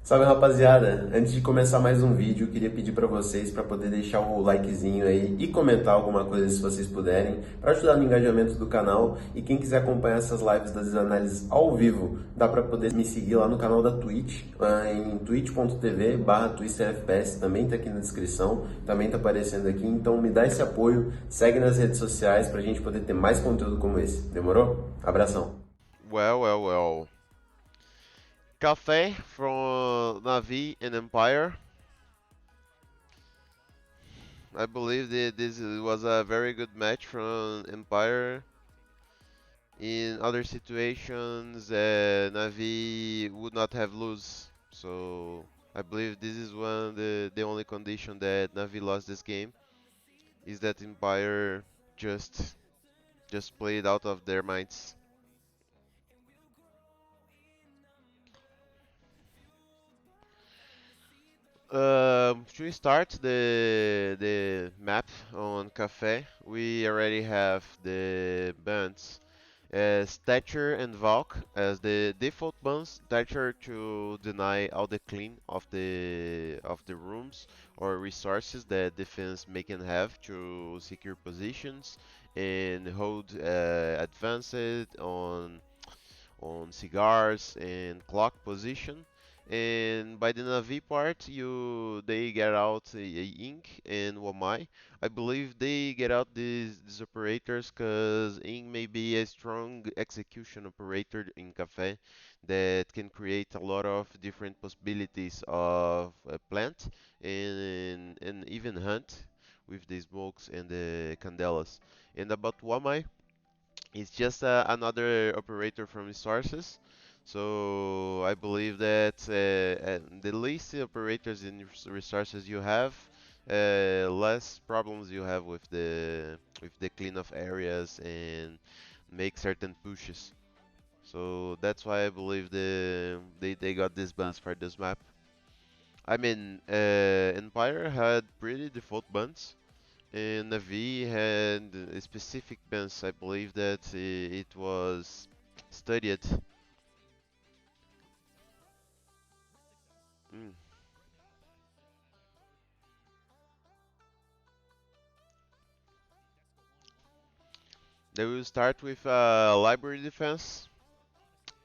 Salve rapaziada, antes de começar mais um vídeo, eu queria pedir para vocês para poder deixar o likezinho aí e comentar alguma coisa se vocês puderem, para ajudar no engajamento do canal. E quem quiser acompanhar essas lives das análises ao vivo, dá para poder me seguir lá no canal da Twitch, em twitch.tv/twisterfps, também tá aqui na descrição, também tá aparecendo aqui, então me dá esse apoio, segue nas redes sociais pra gente poder ter mais conteúdo como esse, demorou? Abração! Well. KAFE from NAVI and Empire. I believe that this was a very good match from Empire. In other situations, NAVI would not have lose. So I believe this is the only condition that NAVI lost this game is that Empire just just played out of their minds. To start the map on Cafe, we already have the bands as Thatcher and Valk as the default bans. Thatcher to deny all the clean of the rooms or resources that defense may can have to secure positions and hold advanced on cigars and clock position. And by the Navi part, they get out Ink and Wamai. I believe they get out these operators because Ink may be a strong execution operator in Cafe that can create a lot of different possibilities of plant and even hunt with the smokes and the candelas. And about Wamai, it's just another operator from resources. So I believe that the least operators in resources you have, less problems you have with the clean of areas and make certain pushes. So that's why I believe they got this bans for this map. I mean, Empire had pretty default bans. And Navi had specific bans. I believe that it was studied. Mm. They will start with library defense.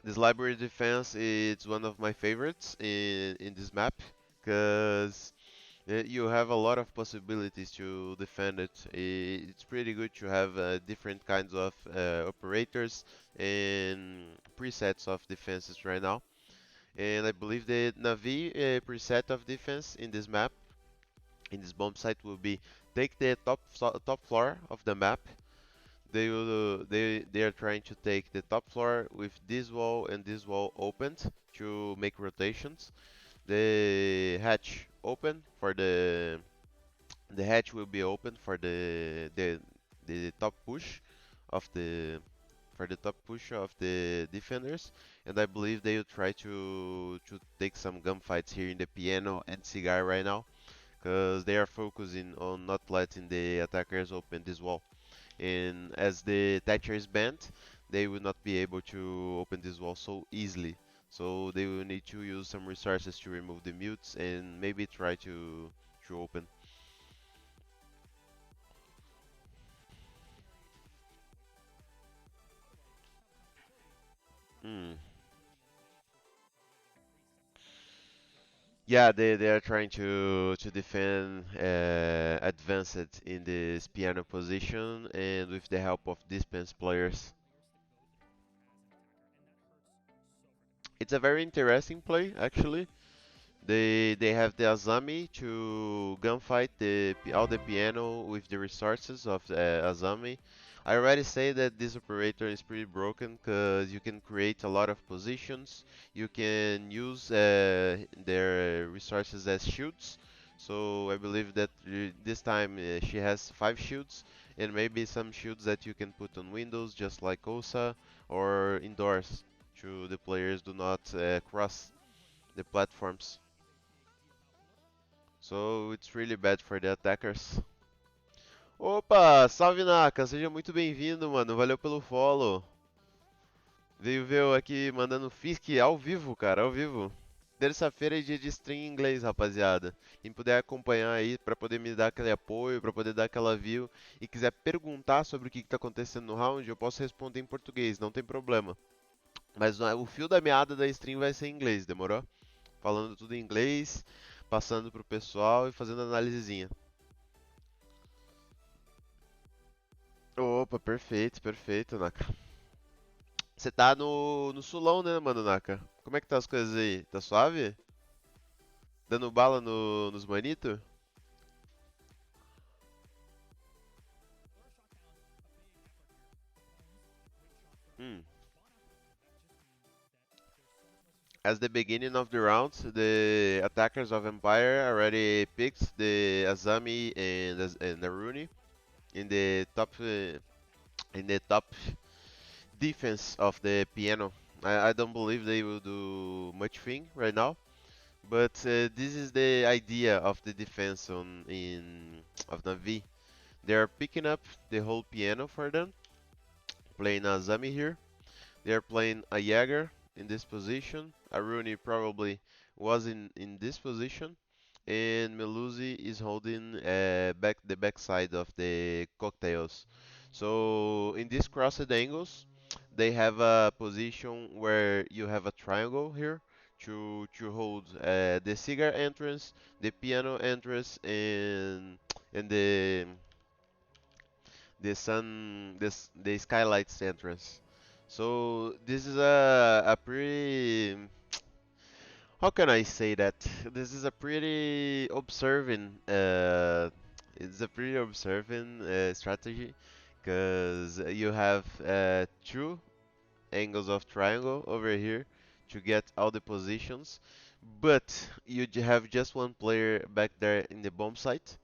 This library defense is one of my favorites in this map because you have a lot of possibilities to defend it. It's pretty good to have different kinds of operators and presets of defenses right now. And I believe the Navi preset of defense in this map, in this bomb site, will be take the top floor of the map. They are trying to take the top floor with this wall and this wall opened to make rotations. The hatch open for the hatch will be open for the top push of the top push of the defenders, and I believe they will try to take some gunfights here in the piano and cigar right now, because they are focusing on not letting the attackers open this wall. And as the Thatcher is banned, they will not be able to open this wall so easily. So they will need to use some resources to remove the mutes and maybe try to open. Hmm. Yeah, they are trying to defend advanced in this piano position and with the help of dispense players. It's a very interesting play actually. They have the Azami to gunfight all the piano with the resources of the Azami. I already say that this operator is pretty broken because you can create a lot of positions. You can use their resources as shields. So I believe that this time she has 5 shields and maybe some shields that you can put on windows just like Osa or indoors so the players do not cross the platforms. So it's really bad for the attackers. Opa, salve Naka, seja muito bem-vindo, mano. Valeu pelo follow. Veio ver eu aqui mandando Fisk ao vivo, cara, ao vivo. Terça-feira é dia de stream em inglês, rapaziada. Quem puder acompanhar aí pra poder me dar aquele apoio, pra poder dar aquela view e quiser perguntar sobre o que tá acontecendo no round, eu posso responder em português, não tem problema. Mas o fio da meada da stream vai ser em inglês, demorou? Falando tudo em inglês, passando pro pessoal e fazendo análisezinha. Opa, perfeito, perfeito, Naka. Você tá no sulão, né, mano, Naka? Como é que tá as coisas aí? Tá suave? Dando bala nos manito? Hum. As the beginning of the round, the attackers of Empire already picked the Azami and the Rooney in the top defense of the piano. I don't believe they will do much thing right now, but this is the idea of the defense on in of Navi. They are picking up the whole piano for them, playing Azami here. They are playing a Jäger in this position. Aruni probably was in this position, and Melusi is holding the backside of the cocktails. So in these crossed angles, they have a position where you have a triangle here to hold the cigar entrance, the piano entrance, and the skylights entrance. So this is a pretty, how can I say that? This is a pretty observing it's a pretty observing strategy because you have two angles of triangle over here to get all the positions, but you have just one player back there in the bomb site.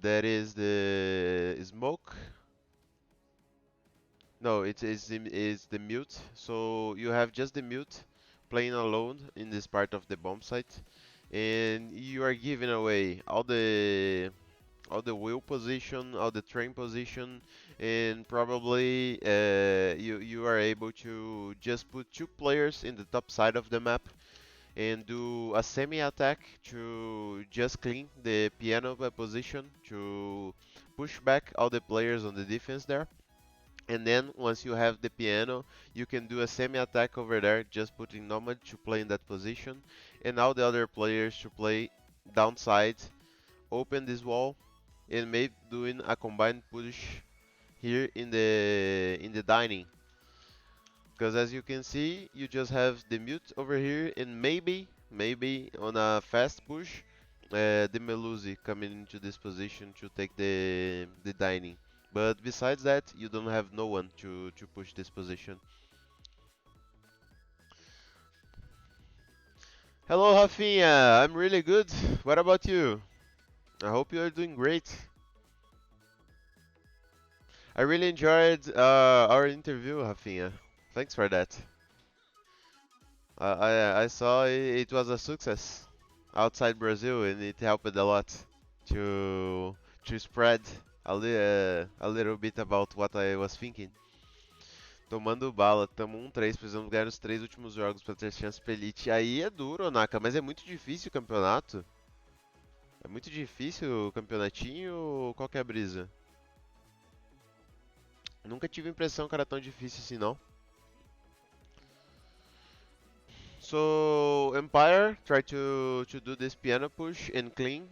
That is the smoke. No, is the mute. So you have just the mute playing alone in this part of the bomb site, and you are giving away all the wheel position, all the train position, and probably you are able to just put two players in the top side of the map and do a semi attack to just clean the piano position to push back all the players on the defense there, and then once you have the piano, you can do a semi-attack over there, just putting Nomad to play in that position, and all the other players to play downside, open this wall, and maybe doing a combined push here in the dining. Because as you can see, you just have the mute over here, and maybe on a fast push, the Melusi coming into this position to take the dining. But besides that, you don't have no one to push this position. Hello, Rafinha. I'm really good. What about you? I hope you are doing great. I really enjoyed our interview, Rafinha. Thanks for that. I saw it was a success outside Brazil, and it helped a lot to spread a little bit about what I was thinking. Tomando bala, tamo 1-3, precisamos ganhar os três últimos jogos para ter chance pra Elite. Aí é duro, Naka, mas é muito difícil o campeonato. É muito difícil o campeonatinho ou qual que é a brisa? Nunca tive a impressão que era tão difícil assim, não. So Empire tried to do this piano push and clean,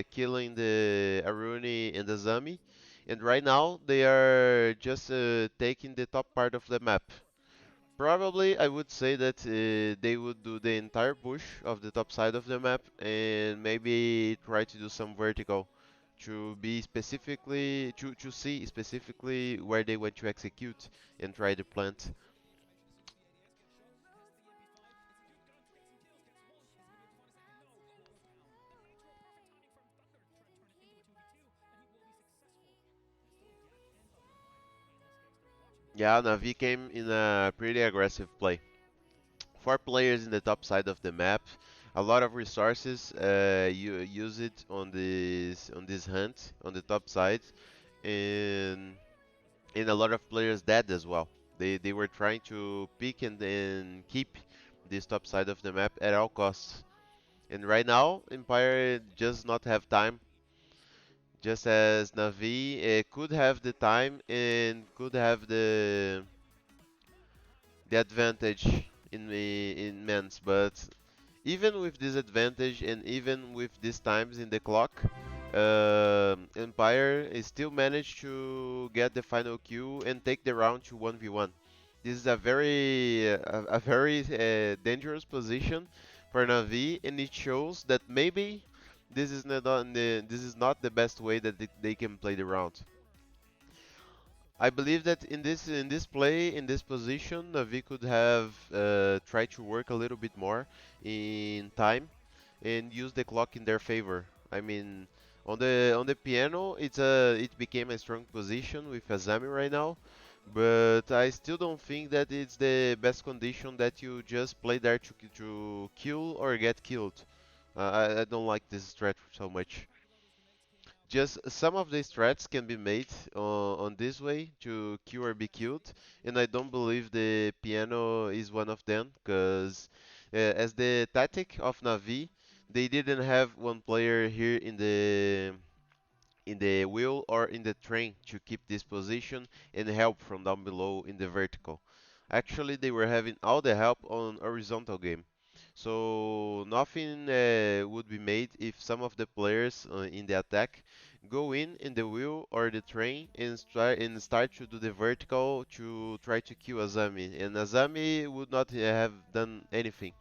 killing the Aruni and the Zami, and right now they are just taking the top part of the map. Probably I would say that they would do the entire push of the top side of the map and maybe try to do some vertical to be specifically to see specifically where they want to execute and try to plant. Yeah, Navi came in a pretty aggressive play. Four players in the top side of the map, a lot of resources. You use it on this hunt on the top side, and a lot of players dead as well. They were trying to pick and then keep this top side of the map at all costs. And right now, Empire does not have time, just as Navi could have the time and could have the advantage in men's, but even with this advantage and even with these times in the clock, Empire is still managed to get the final kill and take the round to 1v1. This is a very dangerous position for Navi, and it shows that maybe this is not the best way that they can play the round. I believe that in this play in this position, Navi could have tried to work a little bit more in time and use the clock in their favor. I mean, on the piano, it became a strong position with Azami right now, but I still don't think that it's the best condition that you just play there to kill or get killed. I don't like this strat so much. Just some of the strats can be made on this way to kill or be killed, and I don't believe the piano is one of them, because as the tactic of Navi, they didn't have one player here in the wheel or in the train to keep this position and help from down below in the vertical. Actually, they were having all the help on horizontal game. So nothing would be made if some of the players in the attack go in the wheel or the train and start to do the vertical to try to kill Azami. And Azami would not have done anything.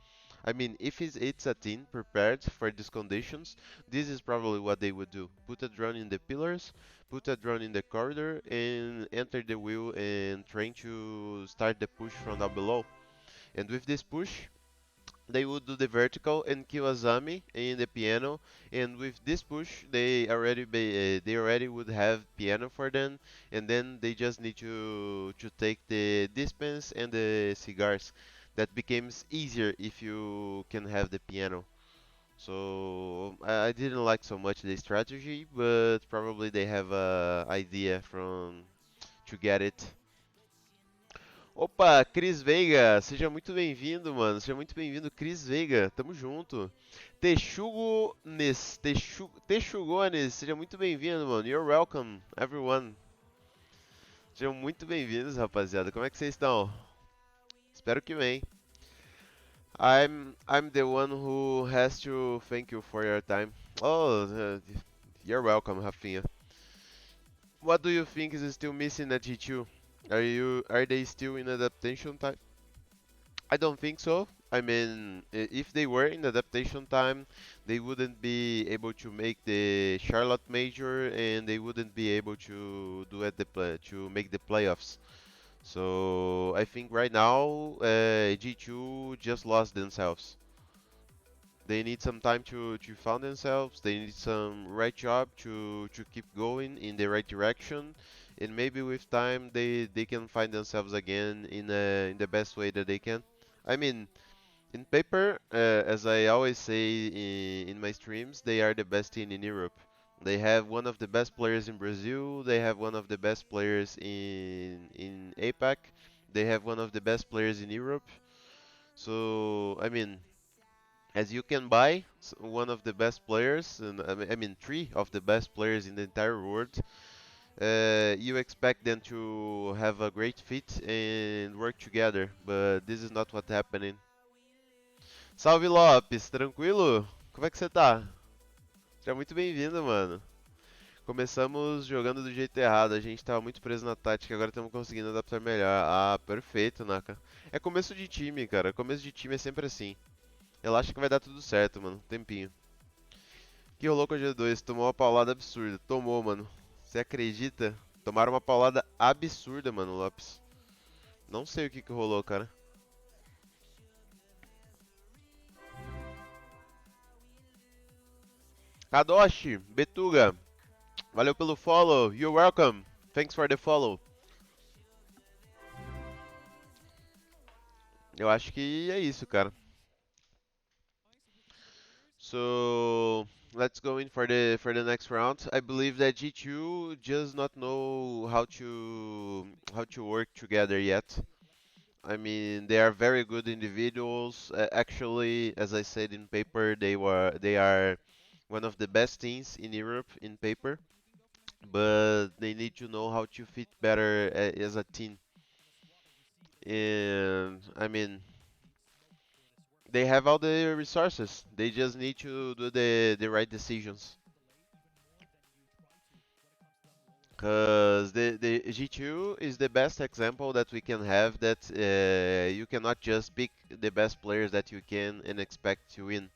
I mean, if it's a team prepared for these conditions, this is probably what they would do. Put a drone in the pillars, put a drone in the corridor, and enter the wheel and train to start the push from down below. And with this push, they would do the vertical and kill Azami in the piano. And with this push, they already would have piano for them, and then they just need to take the dispense and the cigars. That becomes easier if you can have the piano. So I didn't like so much the strategy, but probably they have a idea from to get it. Opa, Cris Veiga, seja muito bem-vindo, mano. Seja muito bem-vindo, Cris Veiga. Tamo junto. Texugones, seja muito bem-vindo, mano. You're welcome, everyone. Sejam muito bem-vindos, rapaziada. Como é que vocês estão? Espero que bem. I'm the one who has to thank you for your time. Oh, you're welcome, Rafinha. What do you think is still missing at G2? Are they still in adaptation time? I don't think so. I mean, if they were in adaptation time, they wouldn't be able to make the Charlotte Major, and they wouldn't be able to do at the play to make the playoffs. So I think right now G2 just lost themselves. They need some time to find themselves. They need some right job to keep going in the right direction, and maybe with time they can find themselves again in the best way that they can. I mean, in paper, as I always say in my streams, they are the best team in Europe. They have one of the best players in Brazil. They have one of the best players in APAC. They have one of the best players in Europe. So I mean, as you can buy one of the best players, and I mean three of the best players in the entire world, you expect them to have a great fit and work together, but this is not what's happening. Salve Lopes, tranquilo? Como é que você tá? Seja muito bem-vindo, mano. Começamos jogando do jeito errado, a gente tava muito preso na tática, agora estamos conseguindo adaptar melhor. Ah, perfeito, Naka. É começo de time, cara. Começo de time é sempre assim. Relaxa que vai dar tudo certo, mano. Tempinho. O que rolou com a G2? Tomou uma paulada absurda. Tomou, mano. Você acredita? Tomaram uma paulada absurda, mano, Lopes. Não sei o que rolou, cara. Kadoshi, Betuga, valeu pelo follow. You're welcome. Thanks for the follow. Eu acho que é isso, cara. So let's go in for the next round. I believe that G2 does not know how to work together yet. I mean, they are very good individuals. Actually, as I said in paper, they are one of the best teams in Europe in paper, but they need to know how to fit better as a team. And I mean, they have all the resources. They just need to do the right decisions. Because the G2 is the best example that we can have that you cannot just pick the best players that you can and expect to win.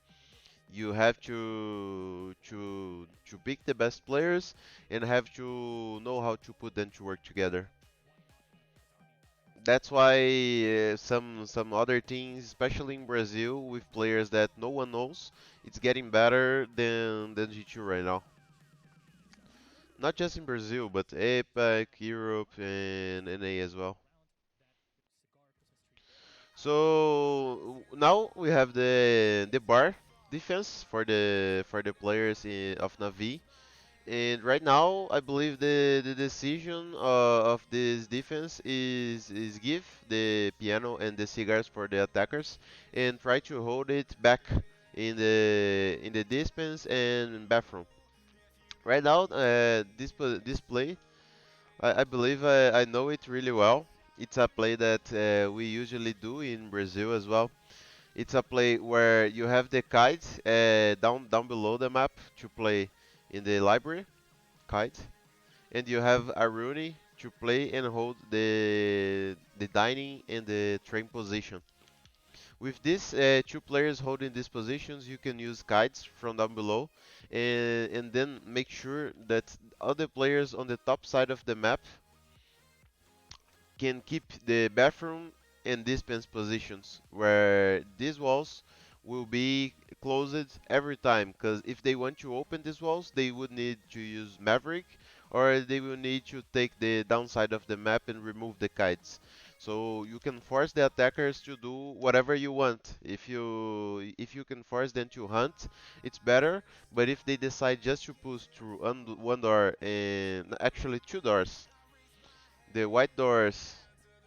You have to pick the best players and have to know how to put them to work together. That's why some other teams, especially in Brazil, with players that no one knows, it's getting better than G2 right now. Not just in Brazil, but APAC, Europe, and NA as well. So now we have the bar defense for the players of Navi. And right now, I believe the decision of this defense is give the piano and the cigars for the attackers and try to hold it back in the dispense and bathroom. Right now, this play, I believe I know it really well. It's a play that we usually do in Brazil as well. It's a play where you have the kite down below the map to play in the library kite, and you have a Rooney to play and hold the dining and the train position. With these two players holding these positions, you can use kites from down below, and then make sure that other players on the top side of the map can keep the bathroom and dispense positions where these walls will be closed every time, because if they want to open these walls they would need to use Maverick, or they will need to take the downside of the map and remove the kites. So you can force the attackers to do whatever you want. If you can force them to hunt, it's better. But if they decide just to push through one door, and actually two doors, the white doors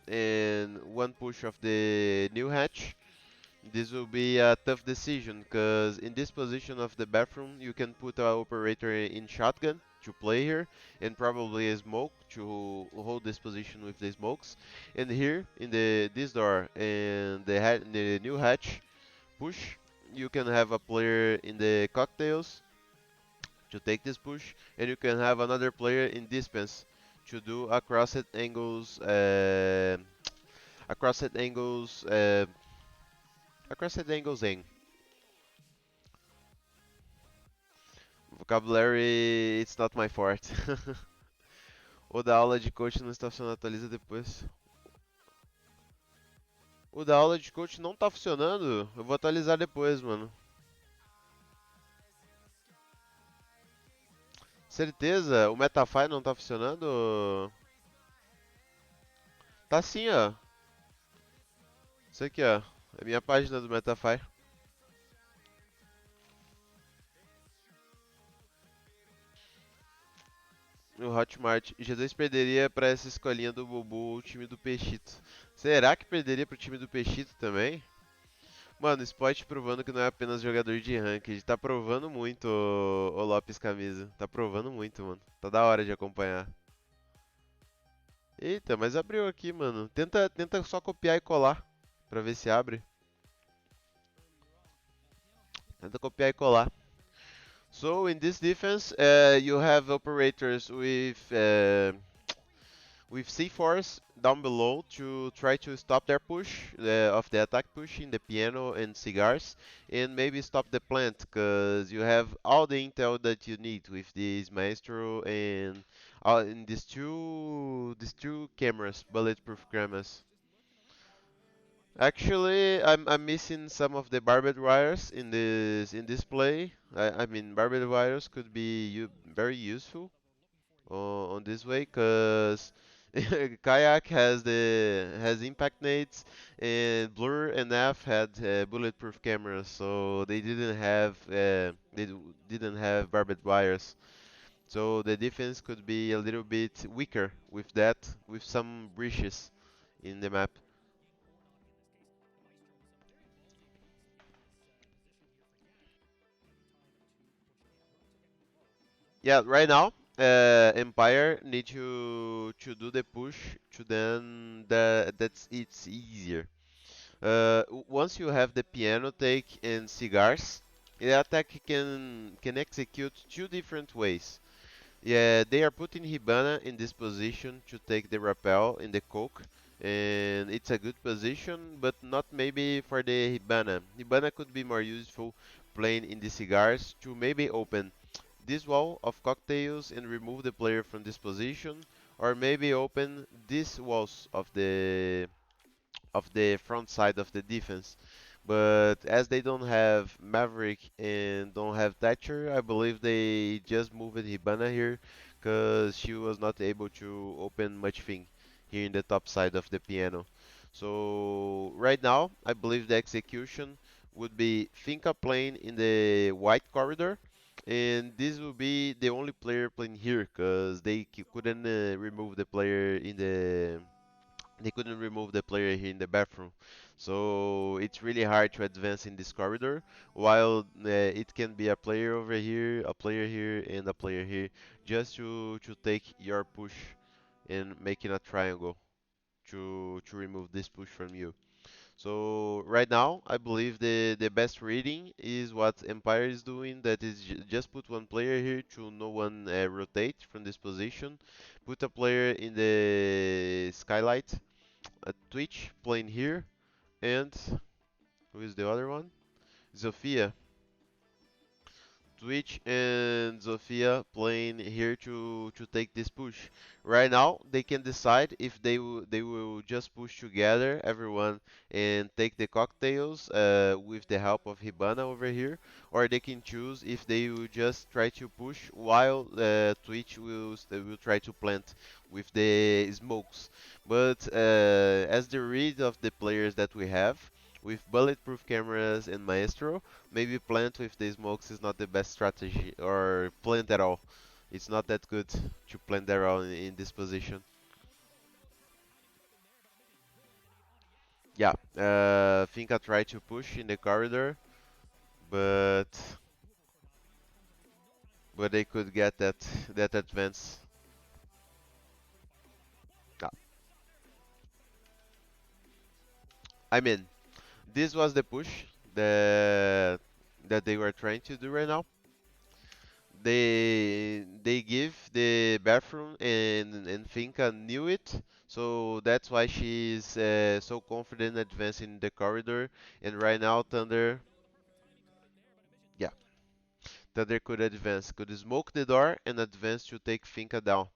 and one push of the new hatch, this will be a tough decision, because in this position of the bathroom you can put our operator in shotgun to play here, and probably a smoke to hold this position with the smokes. And here in the this door and the new hatch push, you can have a player in the cocktails to take this push, and you can have another player in dispense to do a crossed angles, a crossed angles, a crossed angles aim. Vocabulary, it's not my forte. O da aula de coach não está funcionando, atualiza depois. O da aula de coach não tá funcionando? Eu vou atualizar depois, mano. Certeza? O Metafy não tá funcionando? Tá sim, ó. Isso aqui, ó. É a minha página do Metafy. No Hotmart. Jesus perderia pra essa escolinha do Bubu o time do Peixito. Será que perderia pro time do Peixito também? Mano, Spot provando que não é apenas jogador de ranked. Tá provando muito, o Lopes Camisa. Tá provando muito, mano. Tá da hora de acompanhar. Eita, mas abriu aqui, mano. Tenta só copiar e colar pra ver se abre. Tenta copiar e colar. So in this defense, you have operators with C4s down below to try to stop their push of the attack push in the piano and cigars, and maybe stop the plant, because you have all the intel that you need with this maestro and in these two cameras, bulletproof cameras. Actually, I'm missing some of the barbed wires in this play. I mean, barbed wires could be very useful on this way, because kayak has impact nades, and Blur and F had bulletproof cameras, so didn't have barbed wires. So the defense could be a little bit weaker with that, with some breaches in the map. Yeah, right now, Empire need to do the push to then that's it's easier. Once you have the piano take and cigars, the attack can execute two different ways. Yeah, they are putting Hibana in this position to take the rappel in the coke, and it's a good position, but not maybe for the Hibana. Hibana could be more useful playing in the cigars to maybe open this wall of cocktails and remove the player from this position, or maybe open these walls of the front side of the defense. But as they don't have Maverick and don't have Thatcher, I believe they just moved Hibana here because she was not able to open much thing here in the top side of the piano. So right now, I believe the execution would be Finca playing in the white corridor, and this will be the only player playing here because couldn't remove the player in the they couldn't remove the player here in the bathroom. So it's really hard to advance in this corridor, while it can be a player over here, a player here, and a player here, just to take your push and making a triangle to remove this push from you. So right now, I believe the best reading is what Empire is doing. That is just put one player here to no one rotate from this position. Put a player in the skylight, a Twitch playing here, and who is the other one? Zofia. Twitch and Zofia playing here to take this push. Right now, they can decide if they will just push together, everyone, and take the cocktails with the help of Hibana over here, or they can choose if they will just try to push while Twitch will try to plant with the smokes. But as the read of the players that we have, with bulletproof cameras and Maestro, maybe plant with the smokes is not the best strategy, or plant at all. It's not that good to plant at all in this position. Yeah, think I try to push in the corridor, but they could get that advance. Yeah. I mean, this was the push that they were trying to do right now. They give the bathroom and Finca knew it, so that's why she's so confident advancing the corridor. And right now Thunder, yeah, Thunder could advance, could smoke the door and advance to take Finca down.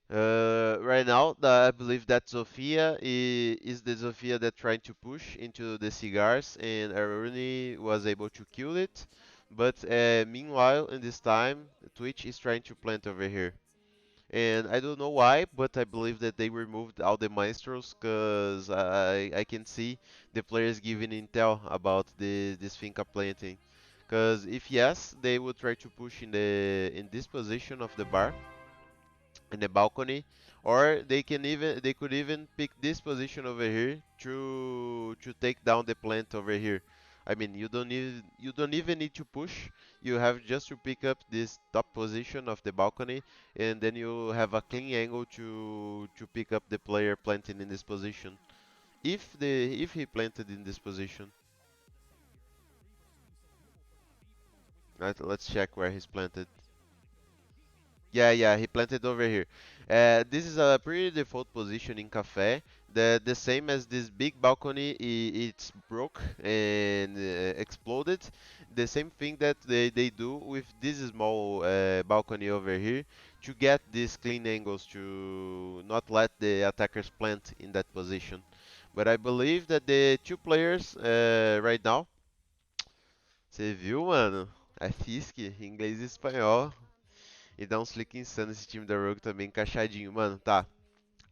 Right now, I believe that Zofia is the Zofia that tried to push into the cigars, and Aruni was able to kill it. But meanwhile, in this time, Twitch is trying to plant over here. And I don't know why, but I believe that they removed all the maestros because I can see the players giving intel about this Finca planting. Because if yes, they would try to push in this position of the bar in the balcony, or they could even pick this position over here to take down the plant over here. I mean, you don't even need to push. You have just to pick up this top position of the balcony, and then you have a clean angle to pick up the player planting in this position. If he planted in this position, right, let's check where he's planted. Yeah, yeah, he planted over here. This is a pretty default position in Cafe. The same as this big balcony, it's broke and exploded. The same thing that they do with this small balcony over here to get these clean angles to not let the attackers plant in that position. But I believe that the two players right now, você viu, mano? É Fisk, inglês e espanhol. E dá uns cliques insanos esse time da Rogue também, encaixadinho. Mano, tá.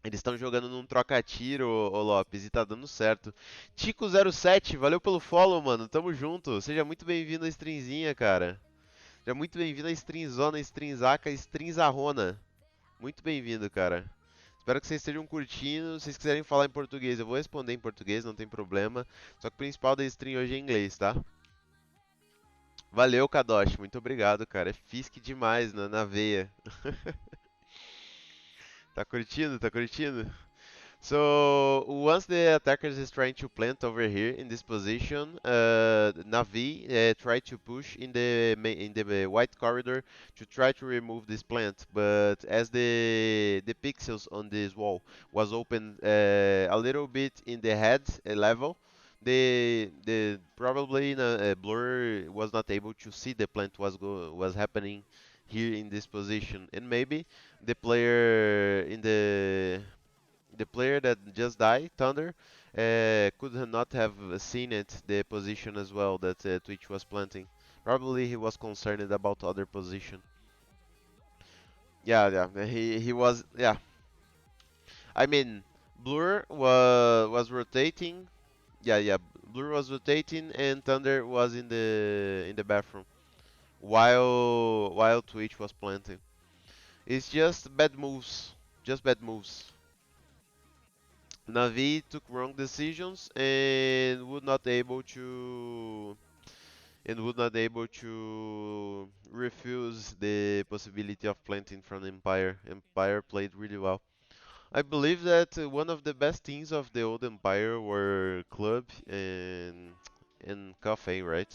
Eles estão jogando num troca-tiro, ô Lopes, e tá dando certo. Tico07, valeu pelo follow, mano. Tamo junto. Seja muito bem-vindo à streamzinha, cara. Seja muito bem-vindo à streamzona, streamzaca, streamzarrona. Muito bem-vindo, cara. Espero que vocês estejam curtindo. Se vocês quiserem falar em português, eu vou responder em português, não tem problema. Só que o principal da stream hoje é inglês, tá? Valeu, Kadosh. Muito obrigado, cara. É Fisk demais na veia. Tá curtindo? Tá curtindo? So once the attackers is trying to plant over here in this position, Navi try to push in the white corridor to try to remove this plant. But as the pixels on this wall was open a little bit in the head level, the probably Blur was not able to see the plant was happening here in this position, and maybe the player in the player that just died, Thunder, could not have seen it, the position as well that Twitch was planting. Probably he was concerned about other position. Yeah, he was, yeah. I mean, Blur was rotating. Yeah. Blur was rotating and Thunder was in the bathroom while Twitch was planting. It's just bad moves, just bad moves. Navi took wrong decisions and would not able to refuse the possibility of planting from Empire. Empire played really well. I believe that one of the best teams of the old Empire were Club and Cafe, right?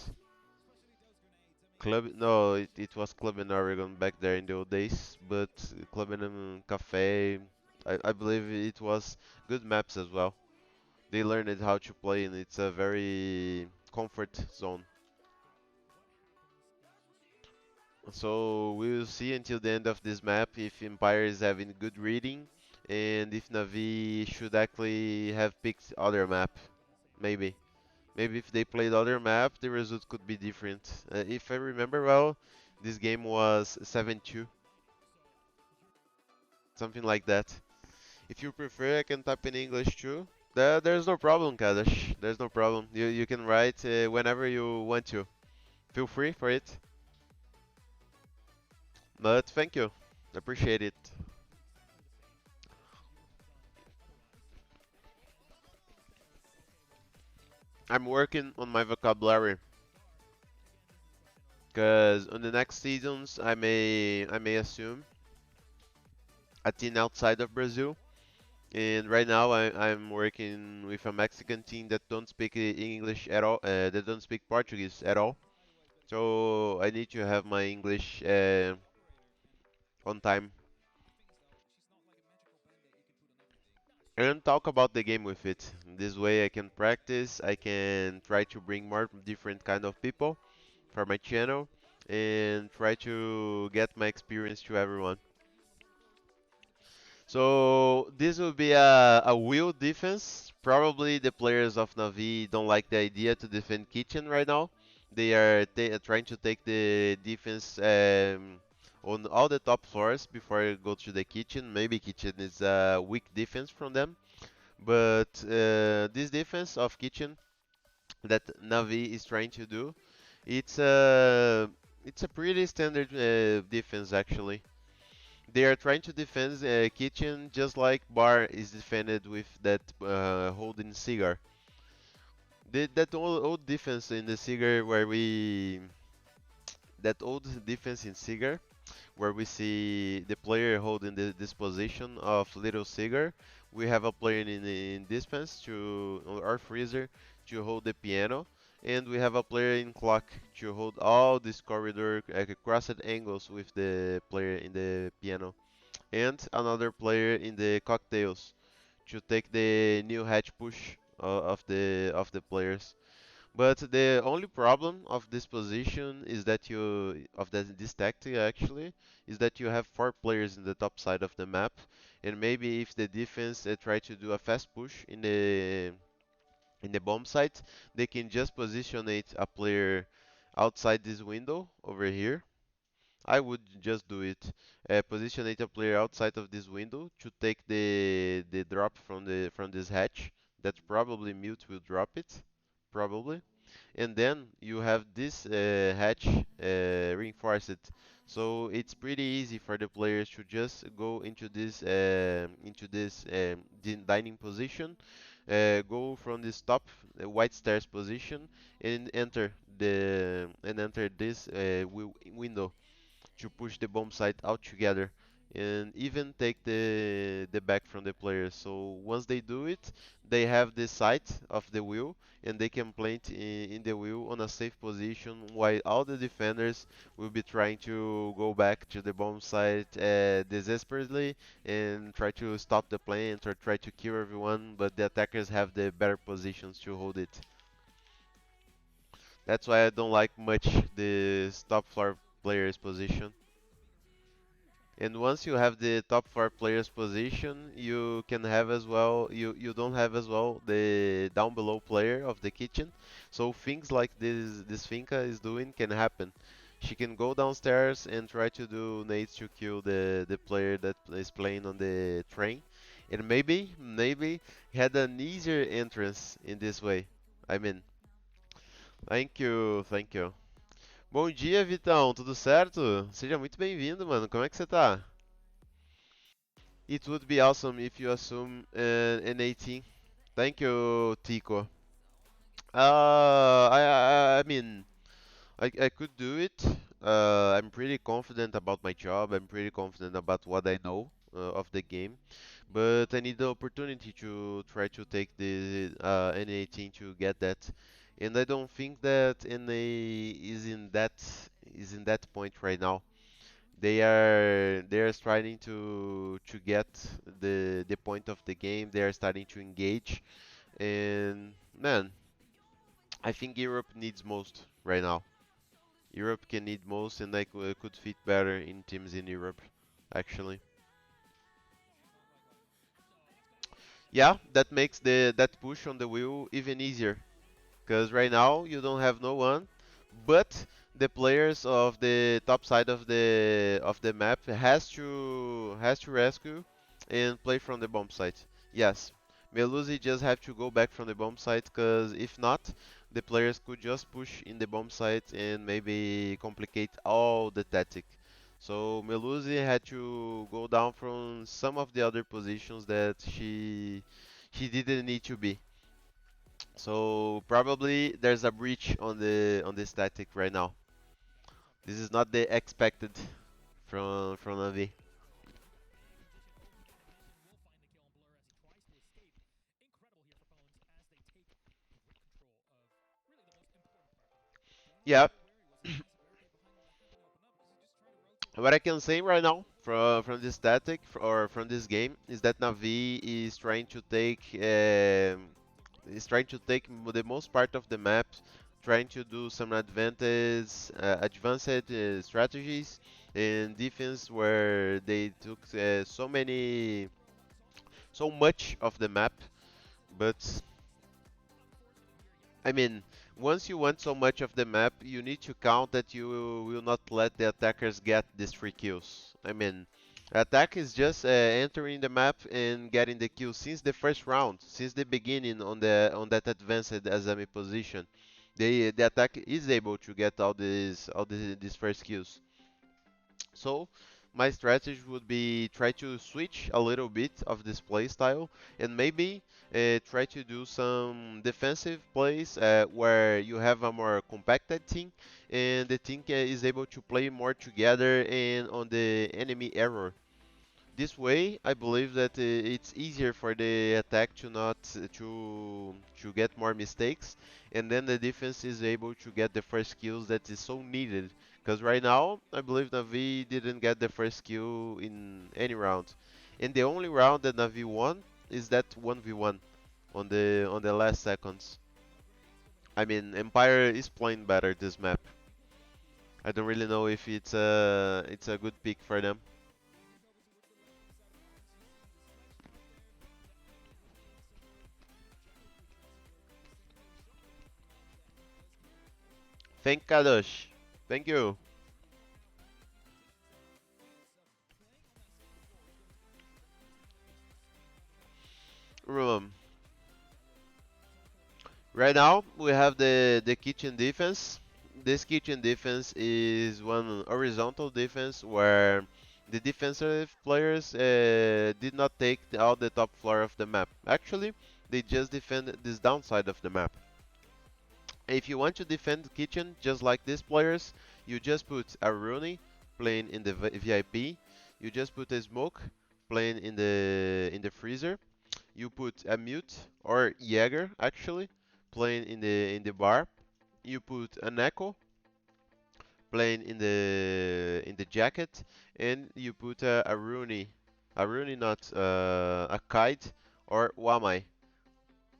Club, no, it was Club in Oregon back there in the old days, but Club and Cafe, I believe it was good maps as well. They learned how to play and it's a very comfort zone. So we will see until the end of this map if Empire is having good reading and if Navi should actually have picked other map. Maybe. Maybe if they played other map, the result could be different. If I remember well, this game was 7-2, something like that. If you prefer, I can type in English too. There's no problem, Kadash. There's no problem. You can write whenever you want to. Feel free for it. But thank you. Appreciate it. I'm working on my vocabulary because on the next seasons I may assume a team outside of Brazil. And right now I'm working with a Mexican team that don't speak English at all. They don't speak Portuguese at all. So I need to have my English on time and talk about the game with it. This way I can practice. I can try to bring more different kind of people for my channel and try to get my experience to everyone. So this will be a wheel defense. Probably the players of Navi don't like the idea to defend kitchen right now. They are trying to take the defense on all the top floors before you go to the kitchen. Maybe kitchen is a weak defense from them, but this defense of kitchen that Navi is trying to do, it's a it's a pretty standard defense actually. They are trying to defend kitchen just like bar is defended with that holding cigar. That old defense in the cigar where we that old defense in cigar where we see the player holding this position of little cigar. We have a player in dispense to or freezer to hold the piano, and we have a player in clock to hold all this corridor crossed angles with the player in the piano, and another player in the cocktails to take the new hatch push of the players. But the only problem of this position is that this tactic actually is that you have four players in the top side of the map, and maybe if the defense try to do a fast push in the bomb site, they can just positionate a player outside this window over here. I would just do it. Positionate a player outside of this window to take the drop from this hatch. That probably mute will drop it, probably. And then you have this hatch reinforced. So it's pretty easy for the players to just go into this dining position, go from this top white stairs position and enter this window to push the bomb site out together and even take the back from the players. So once they do it, they have the sight of the wheel and they can plant in the wheel on a safe position while all the defenders will be trying to go back to the bomb site desperately and try to stop the plant or try to kill everyone, but the attackers have the better positions to hold it. That's why I don't like much the top floor players position. And once you have the top four players position, you can have as well, you don't have as well the down below player of the kitchen. So things like this Finca is doing can happen. She can go downstairs and try to do nades to kill the player that is playing on the train. And maybe had an easier entrance in this way. I mean, thank you, thank you. Bom dia, Vitão, tudo certo? Seja muito bem-vindo, mano. Como é que você tá? It would be awesome if you assume an 18. Thank you, Tico. I mean, I could do it. I'm pretty confident about my job. I'm pretty confident about what I know of the game. But I need the opportunity to try to take the N18 to get that. And I don't think that NA is in that point right now. They are starting to get the point of the game. They are starting to engage, and man, I think Europe needs most right now. Europe can need most, and I could fit better in teams in Europe, actually. Yeah, that makes that push on the wheel even easier. Because right now you don't have no one, but the players of the top side of the map has to rescue and play from the bomb site. Yes, Melusi just have to go back from the bomb site because if not, the players could just push in the bomb site and maybe complicate all the tactic. So Melusi had to go down from some of the other positions that she didn't need to be. So probably there's a breach on the static right now. This is not the expected from NAVI. Yeah. What I can say right now from this static or from this game is that Navi is trying to take the most part of the map, trying to do some advanced strategies in defense where they took so much of the map, but I mean, once you want so much of the map, you need to count that you will not let the attackers get these free kills. I mean, attack is just entering the map and getting the kill since the first round, since the beginning on that advanced Azami position. The attack is able to get all these first kills. So my strategy would be try to switch a little bit of this play style and maybe try to do some defensive plays where you have a more compacted team and the team is able to play more together and on the enemy error. This way, I believe that it's easier for the attack to not to get more mistakes, and then the defense is able to get the first kills that is so needed. Because right now, I believe Navi didn't get the first kill in any round, and the only round that Navi won is that 1v1 on the last seconds. I mean, Empire is playing better this map. I don't really know if it's a good pick for them. Thank Kadosh. Thank you. Um, right now we have the kitchen defense. This kitchen defense is one horizontal defense where the defensive players did not take all the top floor of the map. Actually, they just defend this downside of the map. If you want to defend kitchen just like these players, you just put a Rooney playing in the VIP. You just put a smoke playing in the freezer. You put a mute or Jäger actually playing in the bar. You put an echo playing in the jacket, and you put a Rooney not a kite or Wamai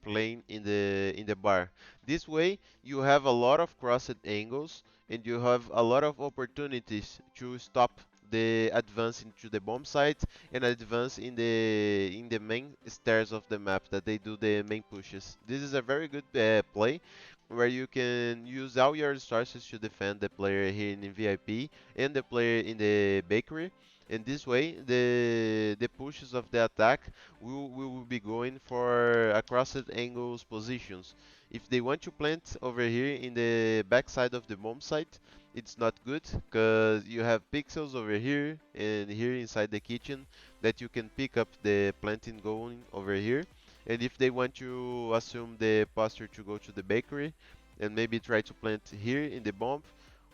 playing in the bar. This way you have a lot of crossed angles and you have a lot of opportunities to stop the advance into the bomb site and advance in the main stairs of the map that they do the main pushes. This is a very good play where you can use all your resources to defend the player here in the VIP and the player in the bakery. And this way, the pushes of the attack we will be going for across angles positions. If they want to plant over here in the backside of the bomb site, it's not good because you have pixels over here and here inside the kitchen that you can pick up the planting going over here. And if they want to assume the posture to go to the bakery and maybe try to plant here in the bomb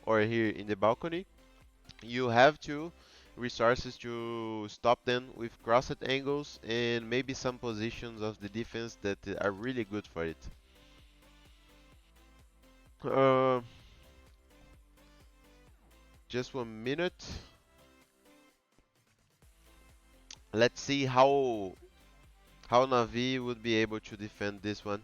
or here in the balcony, you have to resources to stop them with crossed angles and maybe some positions of the defense that are really good for it. Uh, just 1 minute. Let's see how Navi would be able to defend this one.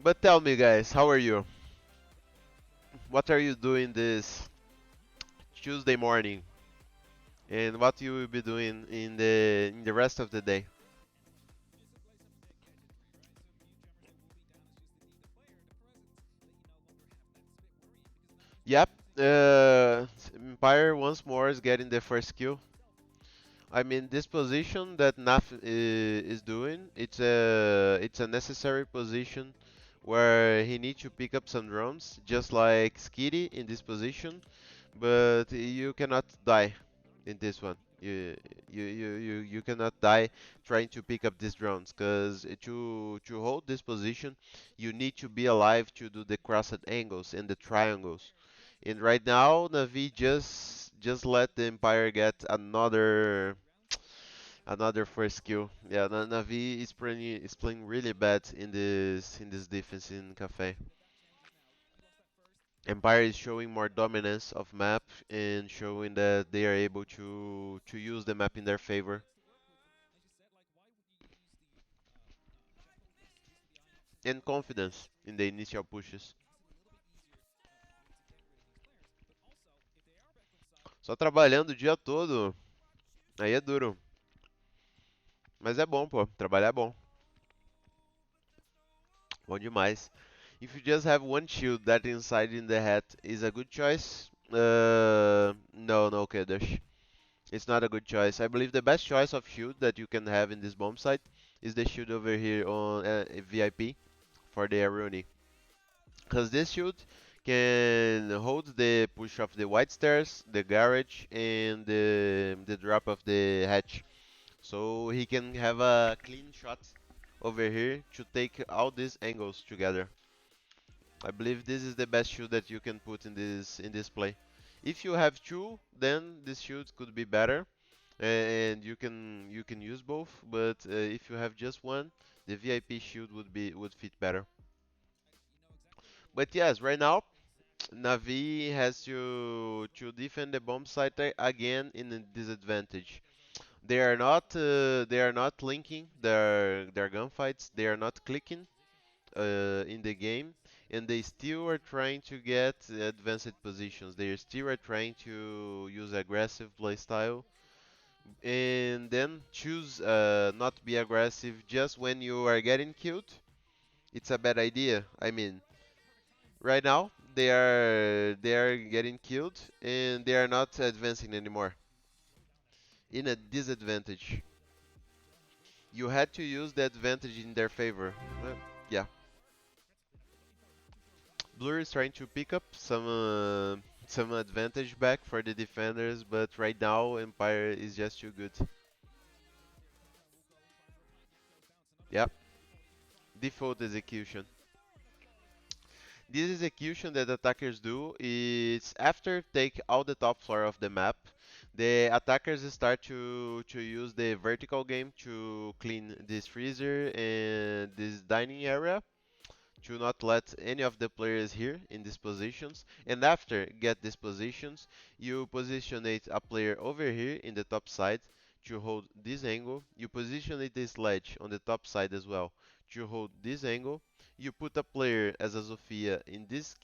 But tell me, guys, how are you? What are you doing this Tuesday morning? And what you will be doing in the rest of the day? Yep. Empire once more is getting the first kill. I mean, this position that Naf is doing, it's a necessary position where he needs to pick up some drones, just like Skitty in this position, but you cannot die in this one. You cannot die trying to pick up these drones, because to hold this position, you need to be alive to do the crossed angles and the triangles. And right now, Navi just let the Empire get another first kill. Yeah, Navi is playing really bad in this defense in Cafe. Empire is showing more dominance of map and showing that they are able to use the map in their favor and confidence in the initial pushes. Só trabalhando o dia todo, aí é duro. Mas é bom, pô. Trabalhar é bom. Bom demais. If you just have one shield that inside in the hat is a good choice, no, Kedash. It's not a good choice. I believe the best choice of shield that you can have in this bomb site is the shield over here on VIP for the Aruni. Because this shield can hold the push of the white stairs, the garage, and the drop of the hatch. So he can have a clean shot over here to take all these angles together. I believe this is the best shield that you can put in this play. If you have two, then this shield could be better, and you can use both. But if you have just one, the VIP shield would fit better. But yes, right now Navi has to defend the bomb site again in a disadvantage. They are not linking their gunfights. They are not clicking in the game, and they still are trying to get advanced positions. They still are trying to use aggressive playstyle, and then choose not be aggressive just when you are getting killed. It's a bad idea. I mean, right now they are getting killed and they are not advancing anymore. In a disadvantage. You had to use the advantage in their favor. Yeah. Blue is trying to pick up some advantage back for the defenders, but right now Empire is just too good. Yep, default execution. This execution that attackers do is after take all the top floor of the map, the attackers start to use the vertical game to clean this freezer and this dining area to not let any of the players here in these positions. And after get these positions, you positionate a player over here in the top side to hold this angle. You positionate this ledge on the top side as well to hold this angle. You put a player as a Sophia in these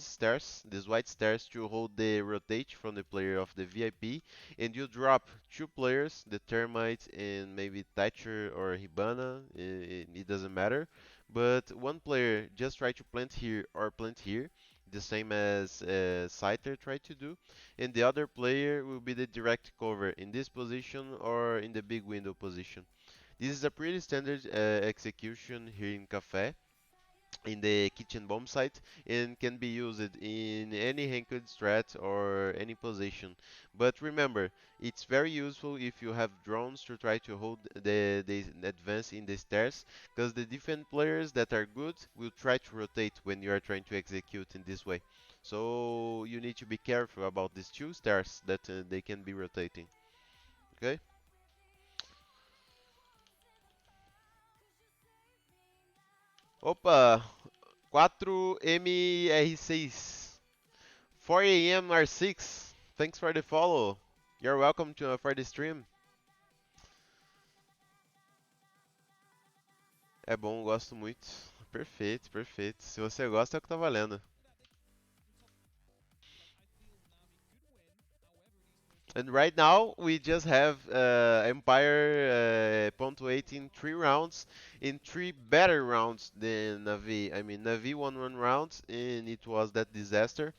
stairs, these white stairs, to hold the rotate from the player of the VIP, and you drop two players, the Termite and maybe Thatcher or Hibana, it doesn't matter, but one player just try to plant here or plant here, the same as Scyther tried to do, and the other player will be the direct cover in this position or in the big window position. This is a pretty standard execution here in Cafe, in the kitchen bomb site, and can be used in any ranked strat or any position. But remember, it's very useful if you have drones to try to hold the advance in the stairs, because the different players that are good will try to rotate when you are trying to execute in this way. So you need to be careful about these two stairs that they can be rotating. Okay? Opa! 4MR6. 4 a.m. R6. Thanks for the follow. You're welcome to for the stream. É bom, gosto muito. Perfeito, perfeito. Se você gosta, é o que tá valendo. And right now, we just have Empire punctuating 3 rounds in 3 better rounds than Navi. I mean, Navi won 1 round and it was that disaster.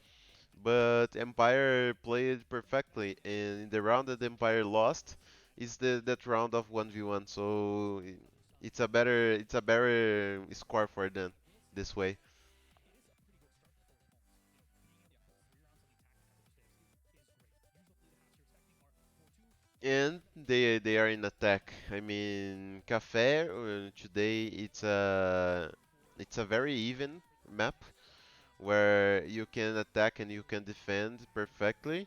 But Empire played perfectly, and in the round that Empire lost is the that round of 1v1. So it's a better score for them this way. And they are in attack. I mean, Cafe today it's a very even map where you can attack and you can defend perfectly.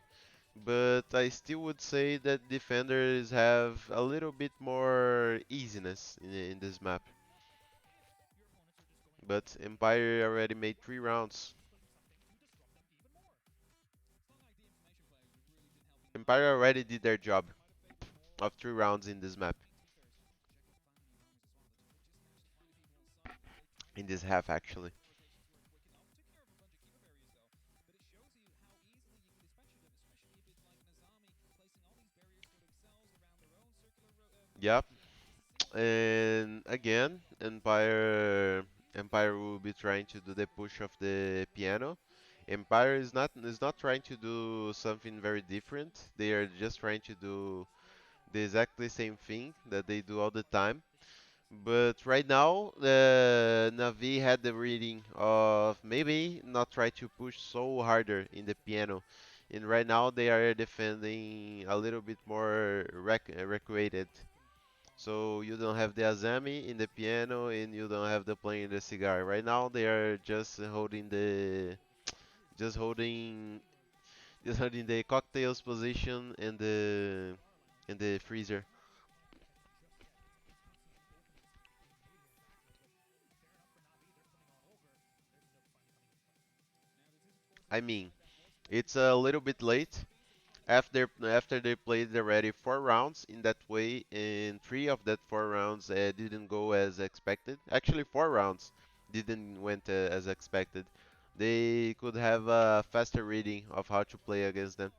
But I still would say that defenders have a little bit more easiness in this map. But Empire already made 3 rounds. Empire already did their job of 3 rounds in this map. In this half, actually. Yep. And again, Empire will be trying to do the push of the piano. Empire is not trying to do something very different. They are just trying to do the exactly same thing that they do all the time. But right now, Navi had the reading of maybe not try to push so harder in the piano. And right now they are defending a little bit more recuated. So you don't have the Azami in the piano and you don't have the playing the cigar. Right now they are just holding just holding the cocktails position in the freezer. I mean, it's a little bit late after they played already 4 rounds in that way, and 3 of that 4 rounds didn't go as expected. Actually, 4 rounds didn't went as expected. They could have a faster reading of how to play against them.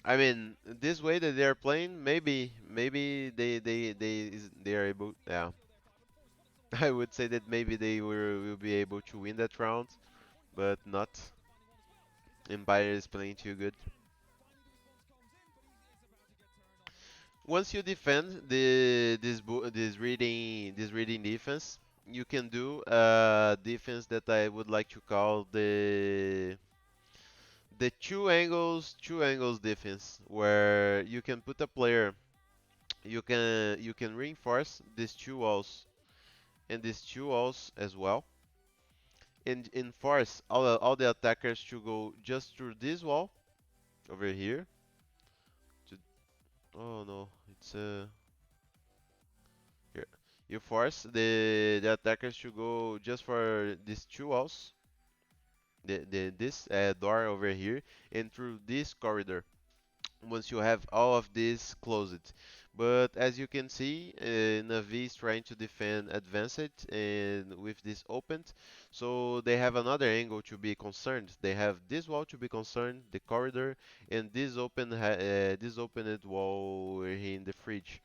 I mean, this way that they are playing, maybe they are able. Yeah, I would say that maybe they will be able to win that round, but not. Empire is playing too good. Once you defend this reading defense, you can do defense that I would like to call the two angles defense, where you can put a player, you can reinforce these two walls and these two walls as well, and enforce all the attackers to go just through this wall over here. To, oh no, it's here. You force the attackers to go just for these two walls, this door over here, and through this corridor. Once you have all of this closed. But as you can see, Navi is trying to defend advanced and with this opened, so they have another angle to be concerned. They have this wall to be concerned, the corridor, and this opened wall here in the fridge.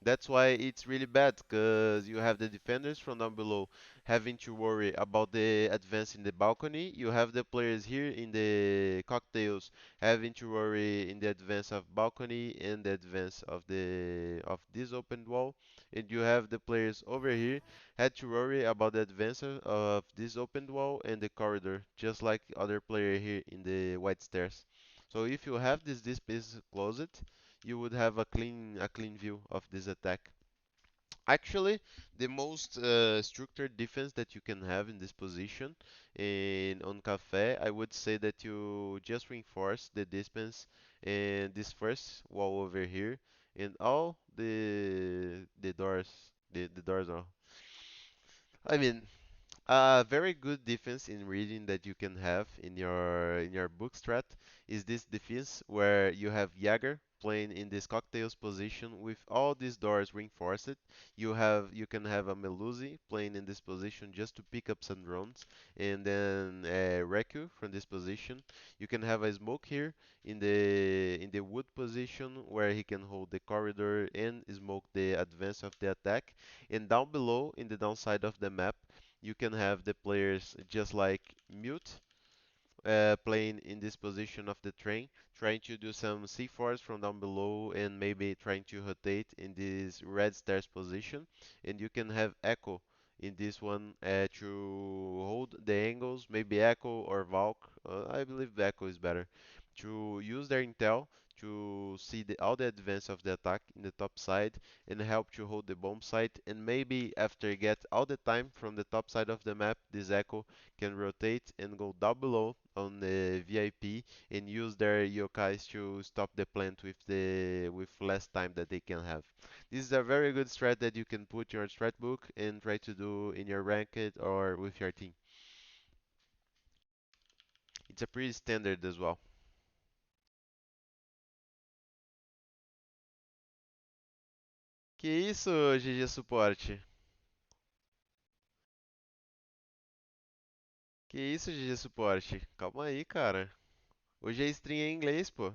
That's why it's really bad, because you have the defenders from down below having to worry about the advance in the balcony. You have the players here in the cocktails having to worry in the advance of balcony and the advance of this open wall. And you have the players over here had to worry about the advance of this open wall and the corridor, just like other player here in the white stairs. So if you have this piece closed, you would have a clean view of this attack. Actually, the most structured defense that you can have in this position in on Cafe, I would say that you just reinforce the distance and this first wall over here, and all the doors, the doors are. I mean, a very good defense in reading that you can have in your book strat is this defense where you have Jagger playing in this cocktails position with all these doors reinforced. You can have a Melusi playing in this position just to pick up some drones, and then Reku from this position. You can have a smoke here in the wood position where he can hold the corridor and smoke the advance of the attack. And down below in the downside of the map, you can have the players just like Mute playing in this position of the train, trying to do some C4s from down below and maybe trying to rotate in this red stairs position. And you can have Echo in this one to hold the angles, maybe Echo or Valk. I believe Echo is better. To use their intel to see all the advance of the attack in the top side and help to hold the bomb site. And maybe after get all the time from the top side of the map, this Echo can rotate and go down below on the VIP and use their yokais to stop the plant with less time that they can have. This is a very good strat that you can put in your strat book and try to do in your ranked or with your team. It's a pretty standard as well. Que isso, GG Suporte? Que isso, GG Suporte? Calma aí, cara. Hoje é stream em inglês, pô.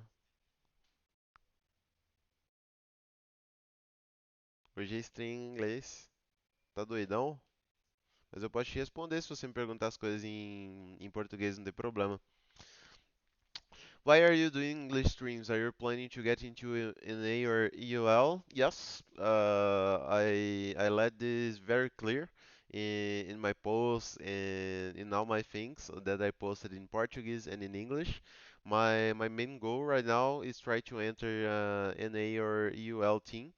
Hoje é stream em inglês. Tá doidão? Mas eu posso te responder se você me perguntar as coisas em português, não tem problema. Why are you doing English streams? Are you planning to get into NA or EUL? Yes, I let this very clear in my posts and in all my things that I posted in Portuguese and in English. My main goal right now is try to enter NA or EUL team,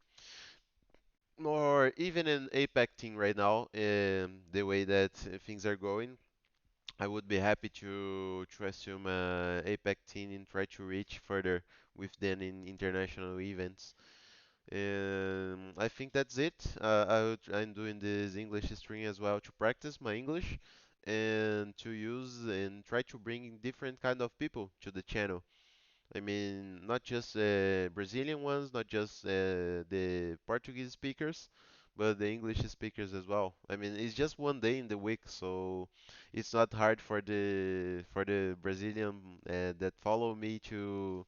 or even an APAC team right now. The way that things are going, I would be happy to assume a APAC team and try to reach further with them in international events. I think that's it. I'm doing this English stream as well to practice my English and to use and try to bring in different kind of people to the channel. I mean, not just Brazilian ones, not just the Portuguese speakers, but the English speakers as well. I mean, it's just one day in the week, so it's not hard for the Brazilian that follow me to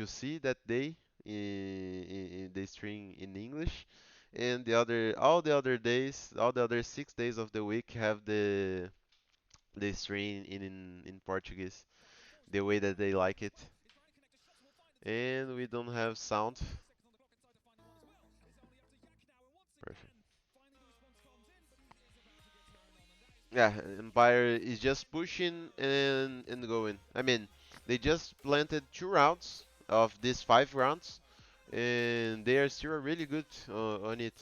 see that day in the stream in English, and all the other days, all the other 6 days of the week have the stream in Portuguese, the way that they like it. And we don't have sound. Perfect. Yeah, Empire is just pushing and going. I mean, they just planted 2 rounds of these 5 rounds, and they are still really good on it.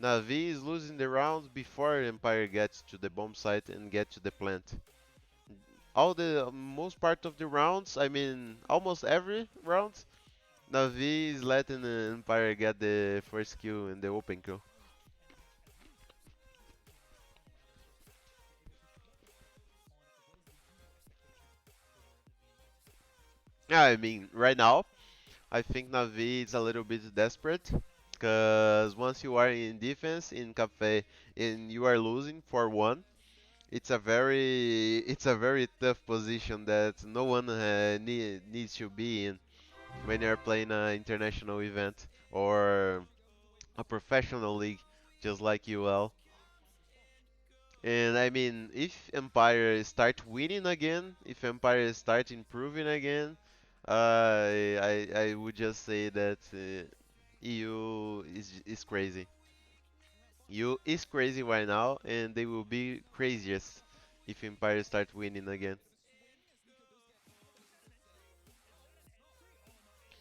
Navi is losing the rounds before Empire gets to the bomb site and get to the plant. All the most part of the rounds, I mean, almost every round, Navi is letting Empire get the first kill and the open kill. Yeah, I mean, right now, I think Navi is a little bit desperate because once you are in defense in Cafe and you are losing for one, it's a very tough position that no one needs to be in when you're playing an international event or a professional league, just like UL. And I mean, if Empire start winning again, if Empire start improving again, I would just say that EU is crazy. EU is crazy right now, and they will be craziest if Empire start winning again.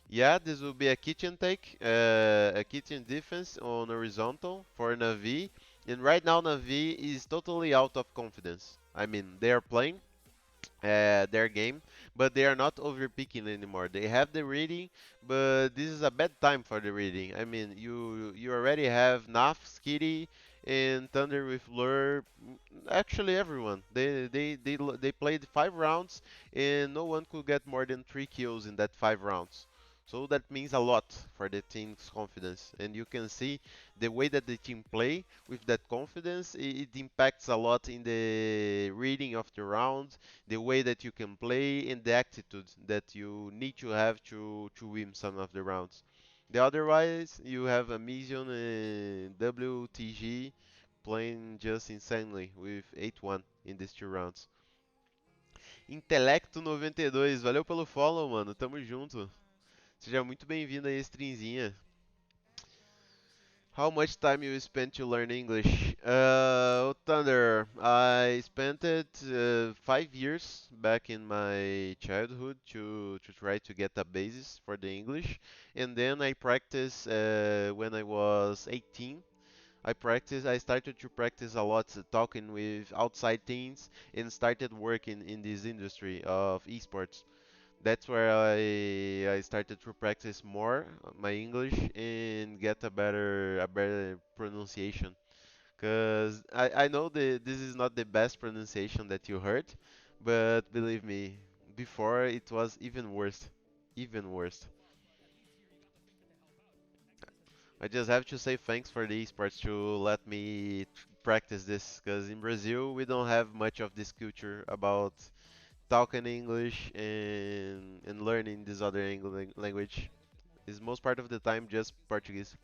Yeah, this will be a kitchen take, a kitchen defense on horizontal for Navi. And right now Navi is totally out of confidence. I mean, they are playing their game, but they are not overpicking anymore. They have the reading, but this is a bad time for the reading. I mean, you already have Naf, Skitty, and Thunder with Lure. Actually, everyone. They played 5 rounds, and no one could get more than 3 kills in that 5 rounds. So that means a lot for the team's confidence, and you can see the way that the team play with that confidence. It impacts a lot in the reading of the round, the way that you can play, and the attitude that you need to have to win some of the rounds. The otherwise, you have a Mission and WTG playing just insanely with 8-1 in these 2 rounds. Intelecto 92, valeu pelo follow, mano. Tamo junto. Seja muito bem-vindo aí, streamzinha. How much time you spent to learn English? Thunder, I spent it 5 years back in my childhood to try to get a basis for the English, and then I practiced when I was 18. I started to practice a lot talking with outside teams and started working in this industry of esports. That's where I started to practice more my English and get a better pronunciation. Cause I know this is not the best pronunciation that you heard, but believe me, before it was even worse, even worse. I just have to say thanks for the esports to let me practice this, cause in Brazil we don't have much of this culture about talking English and learning this other language. Is most part of the time just Portuguese.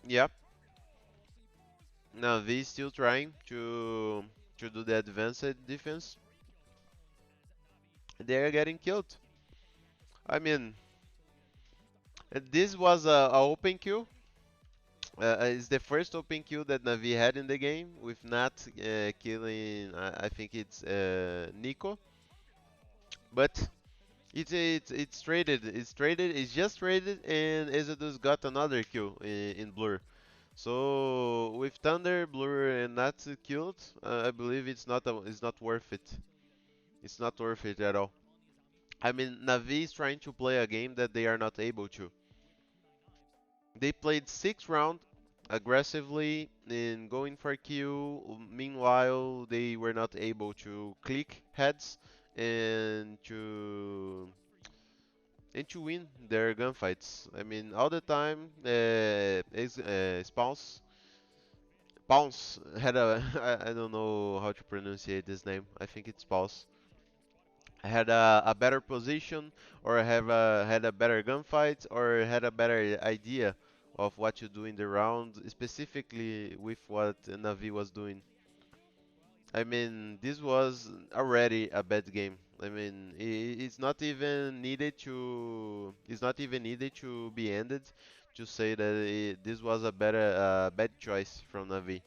Yep. Now V still trying to do the advanced defense. They're getting killed. I mean, this was a open kill. It's the first open kill that Navi had in the game with Nat killing. I think it's Nico, but it's traded. It's traded. It's just traded, and Exodus got another kill in Blur. So with Thunder, Blur, and Nat killed, I believe it's not worth it. It's not worth it at all. I mean, Navi is trying to play a game that they are not able to. They played 6 rounds aggressively in going for kill. Meanwhile, they were not able to click heads and to win their gunfights. I mean, all the time, Pounce had a I don't know how to pronounce this name. I think it's Pounce. Had a better position, or had a better gunfight, or had a better idea of what to do in the round, specifically with what Navi was doing. I mean, this was already a bad game. I mean, it's not even needed to. It's not even needed to be ended to say that this was a bad choice from Navi.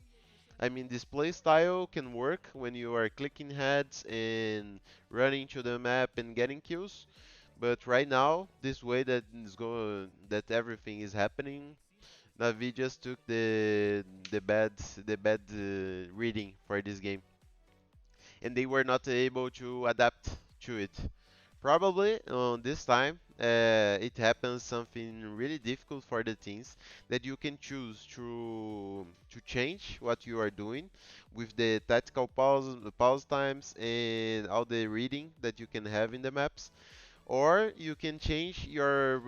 I mean, this play style can work when you are clicking heads and running to the map and getting kills. But right now, this way that everything is happening, Navi just took the bad reading for this game, and they were not able to adapt to it. Probably on this time, it happens something really difficult for the teams that you can choose to change what you are doing with the tactical pause times and all the reading that you can have in the maps, or you can change your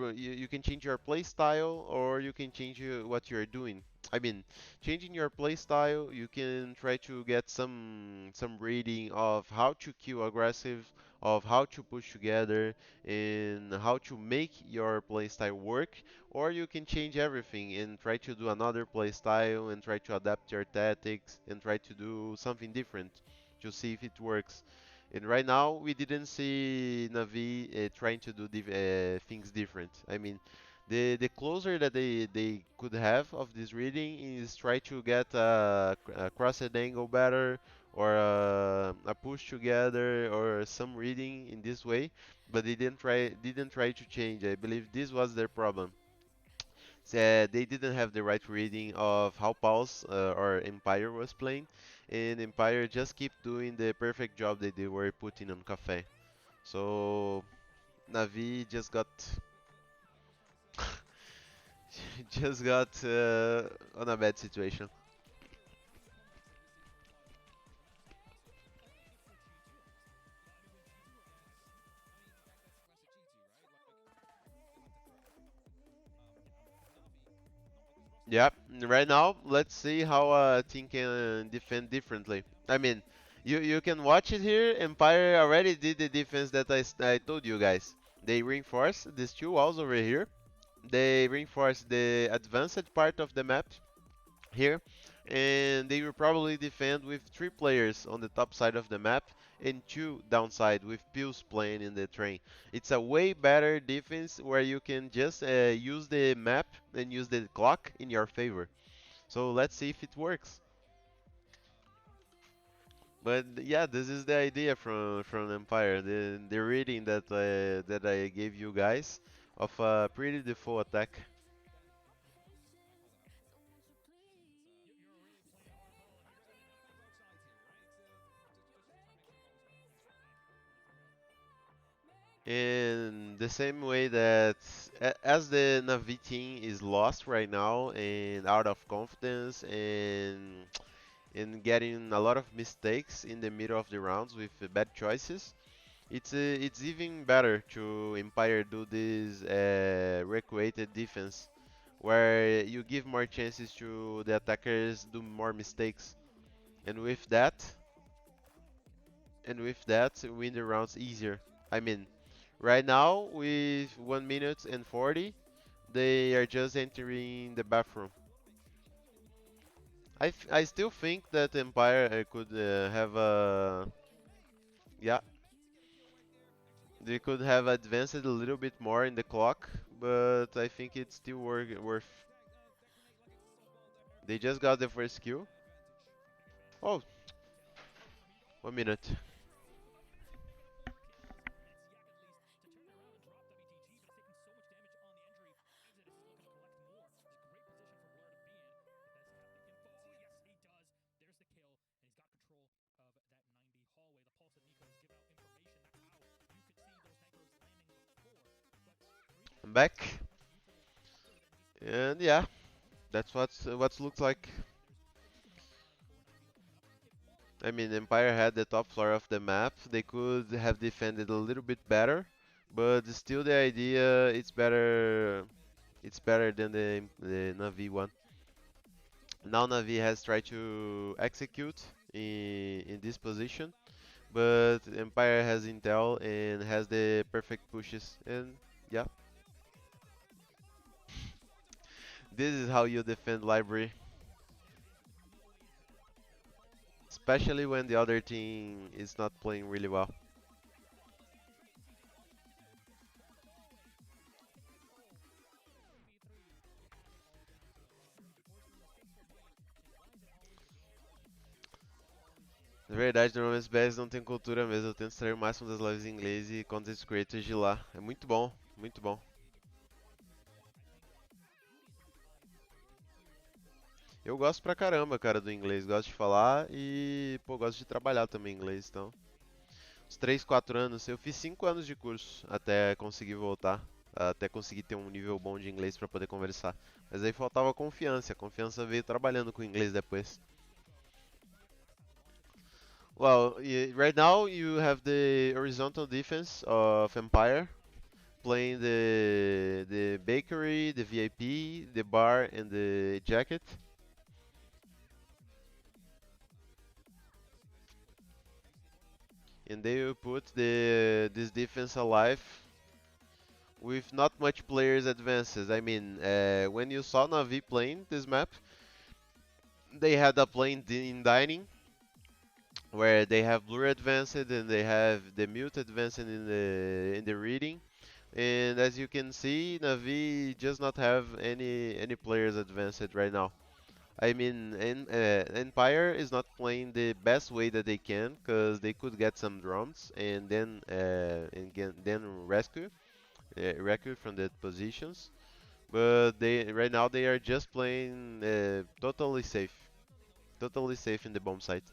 play style, or you can change what you're doing. I mean, changing your play style, you can try to get some reading of how to kill aggressive, of how to push together, and how to make your play style work. Or you can change everything and try to do another play style and try to adapt your tactics and try to do something different to see if it works. And right now, we didn't see Navi trying to do things different. I mean, the closer that they could have of this reading is try to get a crossed angle better, or a push together, or some reading in this way. But they didn't try to change. I believe this was their problem. They didn't have the right reading of how Pulse or Empire was playing, and Empire just keep doing the perfect job that they were putting on Cafe. So Navi just got on a bad situation. Yep. Right now, let's see how a team can defend differently. I mean, you can watch it here. Empire already did the defense that I told you guys. They reinforce these two walls over here. They reinforce the advanced part of the map here, and they will probably defend with three players on the top side of the map and two downside with Pills playing in the train. It's a way better defense where you can just use the map and use the clock in your favor. So let's see if it works. But yeah, this is the idea from Empire. The reading that I gave you guys of a pretty default attack. In the same way that as the Navi team is lost right now and out of confidence and getting a lot of mistakes in the middle of the rounds with bad choices, it's even better to Empire do this recuated defense where you give more chances to the attackers do more mistakes, and with that win the rounds easier. I mean, right now with 1 minute and 40, they are just entering the bathroom. I still think that Empire could have a yeah, they could have advanced a little bit more in the clock, but I think it's still worth. They just got the first kill. Oh, 1 minute. I'm back, and yeah, that's what's looks like. I mean, Empire had the top floor of the map. They could have defended a little bit better, but still the idea it's better. It's better than the Navi one. Now Navi has tried to execute in this position, but Empire has intel and has the perfect pushes, and yeah, this is how you defend library, especially when the other team is not playing really well. Na verdade, normalmente os BRs não tem cultura mesmo. Eu tento extrair o máximo das lives em inglês e content creators de lá. É muito bom, muito bom. Eu gosto pra caramba, cara, do inglês. Gosto de falar e, pô, gosto de trabalhar também em inglês. Então, uns 3, 4 anos. Eu fiz 5 anos de curso até conseguir voltar. Até conseguir ter um nível bom de inglês pra poder conversar. Mas aí faltava confiança. A confiança veio trabalhando com o inglês depois. Well, right now you have the horizontal defense of Empire playing the bakery, the VIP, the bar, and the jacket. And they will put this defense alive with not much players advances. I mean, when you saw Navi playing this map, they had a plane in dining where they have blur advanced and they have the mute advanced in the reading. And as you can see, Navi does not have any players advanced right now. I mean, Empire is not playing the best way that they can because they could get some drums then rescue from the positions. But they right now they are just playing totally safe in the bomb site.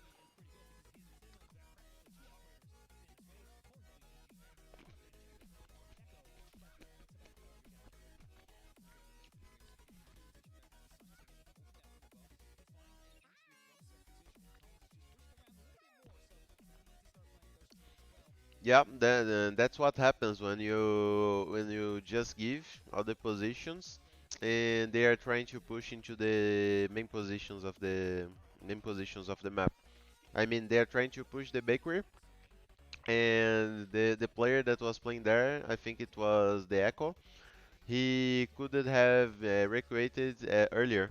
Yeah, that's what happens when you just give all the positions, and they are trying to push into the main positions of the map. I mean, they are trying to push the bakery, and the player that was playing there, I think it was the Echo. He couldn't have recreated earlier,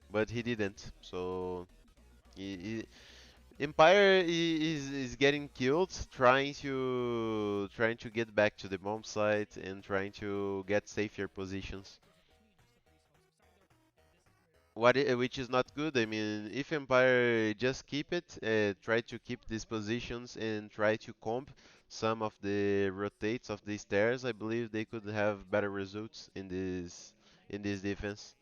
but he didn't. So he, Empire is getting killed trying to get back to the bomb site and trying to get safer positions. Which is not good. I mean, if Empire just keep it, try to keep these positions and try to comp some of the rotates of the stairs, I believe they could have better results in this defense.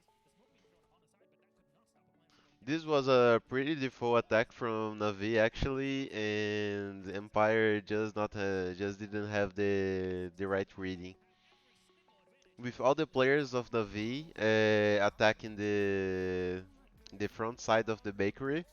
This was a pretty default attack from Navi actually, and Empire just didn't have the right reading. With all the players of Navi attacking the front side of the bakery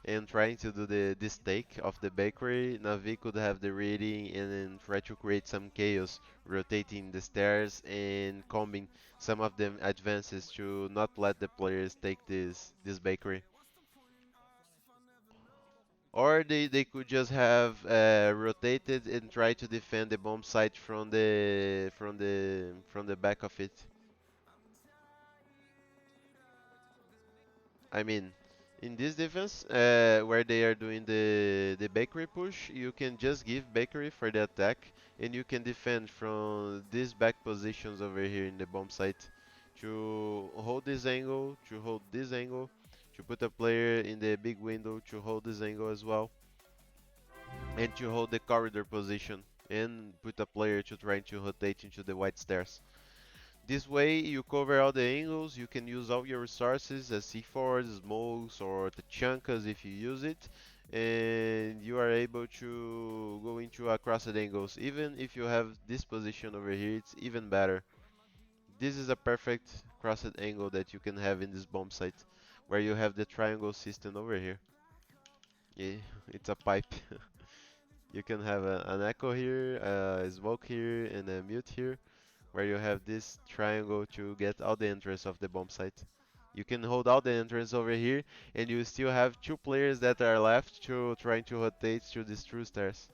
and trying to do the stake of the bakery, Navi could have the reading and then try to create some chaos, rotating the stairs and combing some of them advances to not let the players take this bakery. Or they could just have rotated and try to defend the bomb site from the back of it. I mean, in this defense, where they are doing the bakery push, you can just give bakery for the attack, and you can defend from these back positions over here in the bomb site to hold this angle, to hold this angle, to put a player in the big window to hold this angle as well, and to hold the corridor position and put a player to try to rotate into the white stairs. This way you cover all the angles, you can use all your resources as C4s, smokes or the chunkas if you use it, and you are able to go into a crossed angles. Even if you have this position over here, it's even better. This is a perfect crossed angle that you can have in this bomb site, where you have the triangle system over here. Yeah, it's a pipe. You can have an echo here, a smoke here, and a mute here, where you have this triangle to get all the entrance of the bomb site. You can hold out the entrance over here, and you still have two players that are left to trying to rotate through these true stairs.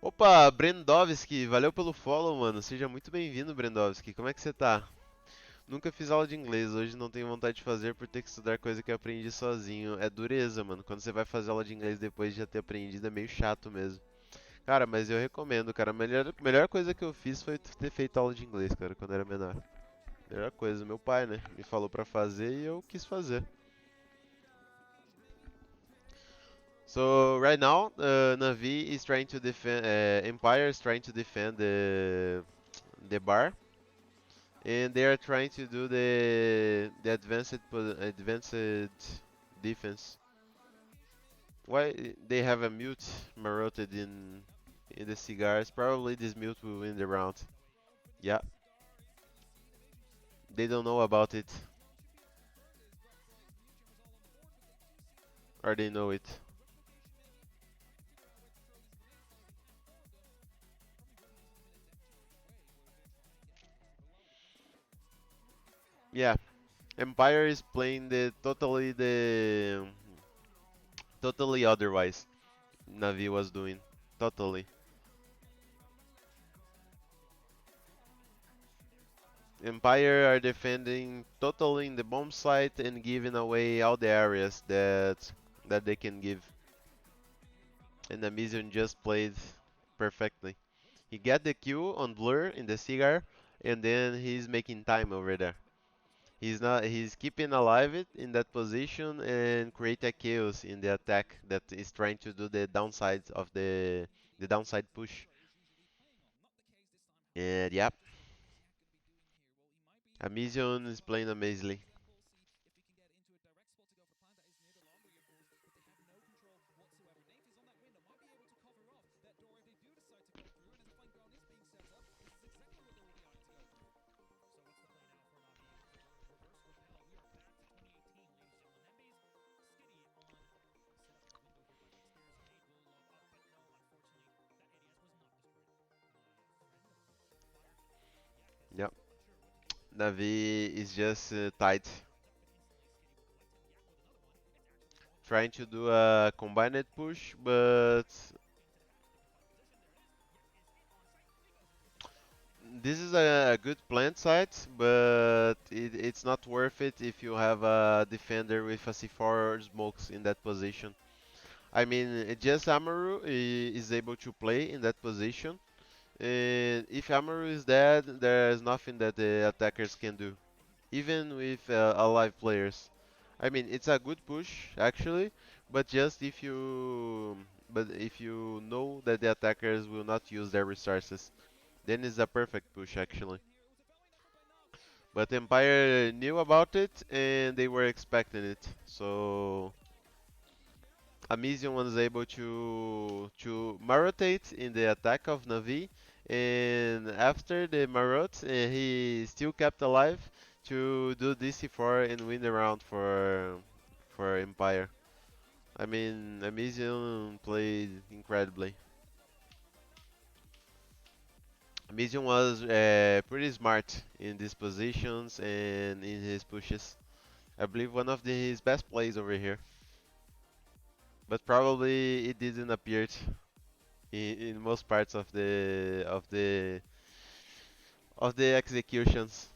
Opa, Brendovski, valeu pelo follow, mano. Seja muito bem-vindo, Brendovski. Como é que você tá? Nunca fiz aula de inglês, hoje não tenho vontade de fazer por ter que estudar coisa que eu aprendi sozinho. É dureza, mano. Quando você vai fazer aula de inglês depois de já ter aprendido, é meio chato mesmo. Cara, mas eu recomendo, cara. A melhor coisa que eu fiz foi ter feito aula de inglês, cara, quando era menor. Melhor coisa, meu pai, né? Me falou pra fazer e eu quis fazer. So right now, Navi is trying to defend. Empire is trying to defend the bar, and they are trying to do the advanced defense. Why they have a mute maroted in the cigars? Probably this mute will win the round. Yeah, they don't know about it, or they know it. Yeah, Empire is playing totally otherwise. Navi was doing totally. Empire are defending totally in the bomb site and giving away all the areas that they can give. And the Amision just played perfectly. He got the Q on Blur in the cigar, and then he's making time over there. He's keeping alive it in that position and create a chaos in the attack that is trying to do the downside of the downside push. And yeah, Amision is playing amazingly. Yep. Navi is just tight, trying to do a combined push, but this is a good plant site, but it's not worth it if you have a defender with a C4 smokes in that position. I mean, just Amaru is able to play in that position, and if Amaru is dead, there's nothing that the attackers can do, even with alive players. I mean, it's a good push actually, but just if you know that the attackers will not use their resources, then it's a perfect push actually. But Empire knew about it and they were expecting it. So Amision was able to rotate in the attack of Navi, and after the Marot, he still kept alive to do DC4 and win the round for Empire. I mean, Amision played incredibly. Amision was pretty smart in these positions and in his pushes. I believe one of his best plays over here, but probably it didn't appear in most parts of the executions.